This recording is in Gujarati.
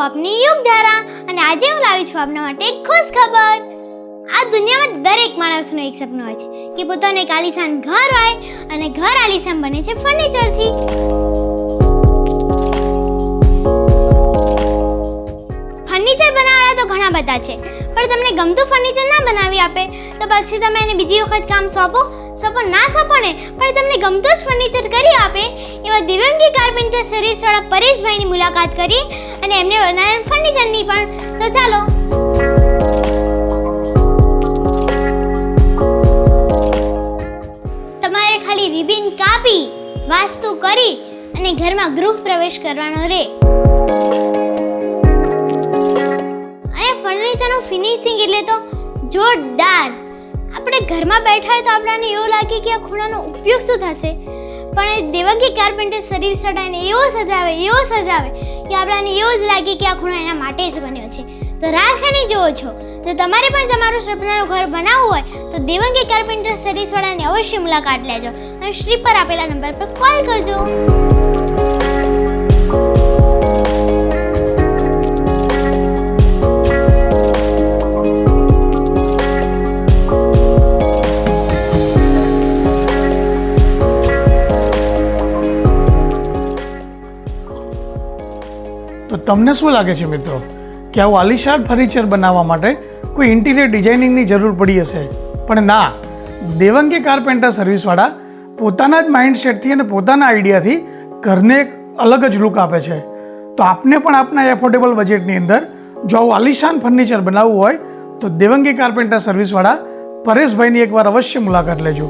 આપની યોગધારા અને આજે હું લાવી છું આપના માટે એક ખાસ ખબર. આ દુનિયામાં દરેક માણસનું એક સપનું હોય છે કે પોતાનું એક આલીશાન ઘર હોય અને ઘર આલીશાન બને છે ફર્નિચરથી. ફર્નિચર બનાવવાળા તો ઘણા બધા છે, પણ તમને ગમતું ફર્નિચર ના બનાવી આપે તો પછી તમે એને બીજી વખત કામ સોંપો ના સોંપો ને, પણ તમને ગમતું જ ફર્નિચર કરી આપે એવા દિવ્યંગી કાર્પેન્ટર સર્વિસવાળા પરેશભાઈની મુલાકાત કરી અને એમને બનાવેલ ફર્નિચરની પણ. તો ચાલો. તમારે ખાલી રિબિન કાપી વાસ્તુ કરી અને ઘરમાં ગૃહ પ્રવેશ કરવાનો રહે. ફર્નિચરનું ફિનિશિંગ એટલે તો જોરદાર. આપણે ઘરમાં બેઠા હોય તો આપણને એવું લાગે કે આ ખૂણાનો ઉપયોગ શું થશે, પણ દેવંગી કાર્પેન્ટર સર્વિસવાળાને એવો સજાવે કે આપણને એવું જ લાગે કે આ ખૂણો એના માટે જ બન્યો છે. તો રાહ શેની જોવો છો? તો તમારે પણ તમારું સપનાનું ઘર બનાવવું હોય તો દેવંગી કાર્પેન્ટર સર્વિસવાળાની અવશ્ય મુલાકાત લેજો અને સ્ટ્રીપ પર આપેલા નંબર પર કોલ કરજો. તો તમને શું લાગે છે મિત્રો કે આવું આલિશાન ફર્નિચર બનાવવા માટે કોઈ ઇન્ટિરિયર ડિઝાઇનિંગની જરૂર પડી હશે? પણ ના, દેવંગી કાર્પેન્ટર સર્વિસવાળા પોતાના જ માઇન્ડસેટથી અને પોતાના આઈડિયાથી ઘરને એક અલગ જ લુક આપે છે. તો આપને પણ આપના એફોર્ડેબલ બજેટની અંદર જો આવું આલિશાન ફર્નિચર બનાવવું હોય તો દેવંગી કાર્પેન્ટર સર્વિસવાળા પરેશભાઈની એકવાર અવશ્ય મુલાકાત લેજો.